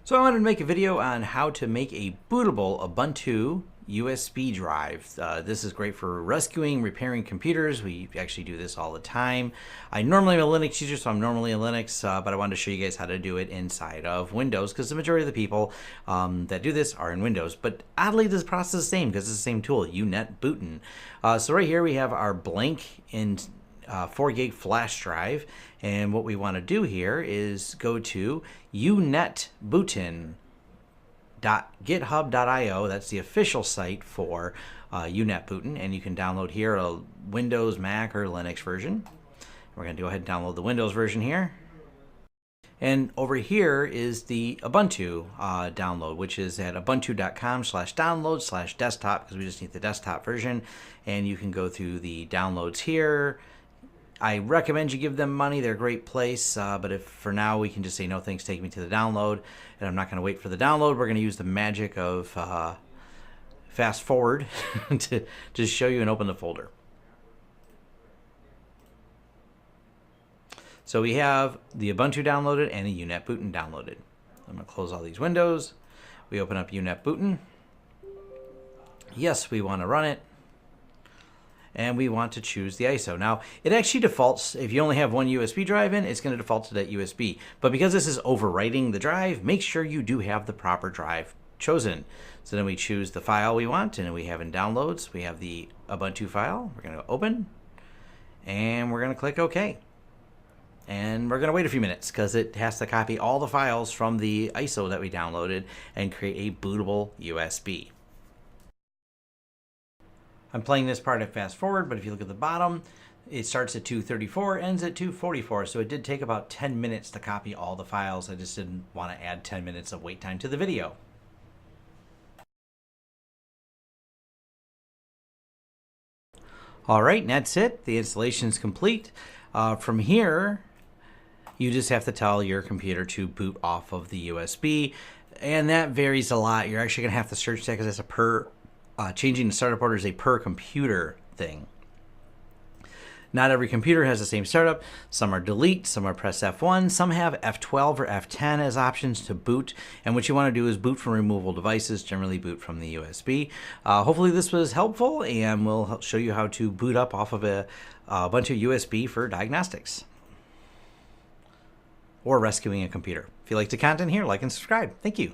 So I wanted to make a video on how to make a bootable Ubuntu USB drive. This is great for rescuing, repairing computers. We actually do this all the time. I normally am a Linux user, so I'm normally in Linux, but I wanted to show you guys how to do it inside of Windows because the majority of the people that do this are in Windows. But oddly, this process is the same because it's the same tool, unet bootin. So right here we have our blank in 4 gig flash drive, and what we want to do here is go to unetbootin.github.io. That's the official site for unetbootin, and you can download here a Windows, Mac, or Linux version. We're going to go ahead and download the Windows version here. And over here is the Ubuntu download, which is at ubuntu.com/download/desktop, because we just need the desktop version. And you can go through the downloads here. I recommend you give them money. They're a great place, but if for now we can just say no thanks, take me to the download, and I'm not going to wait for the download. We're going to use the magic of fast forward to just show you and open the folder. So we have the Ubuntu downloaded and the unetbootin downloaded. I'm going to close all these windows. We open up unetbootin. Yes, we want to run it. And we want to choose the ISO. Now, it actually defaults, if you only have one USB drive in, it's going to default to that USB. But because this is overwriting the drive, make sure you do have the proper drive chosen. So then we choose the file we want, and we have in downloads, we have the Ubuntu file. We're going to open, and we're going to click OK. And we're going to wait a few minutes because it has to copy all the files from the ISO that we downloaded and create a bootable USB. I'm playing this part at fast forward, but if you look at the bottom, it starts at 234, ends at 244. So it did take about 10 minutes to copy all the files. I just didn't want to add 10 minutes of wait time to the video. All right, and that's it. The installation is complete. From here, you just have to tell your computer to boot off of the USB, and that varies a lot. You're actually going to have to search that because it's a per changing the startup order is a per computer thing. Not every computer has the same startup. Some are delete, some are press F1, some have F12 or F10 as options to boot. And what you want to do is boot from removable devices, generally boot from the USB. Hopefully this was helpful, and we'll show you how to boot up off of a bunch of USB for diagnostics or rescuing a computer. If you like the content here, like and subscribe. Thank you.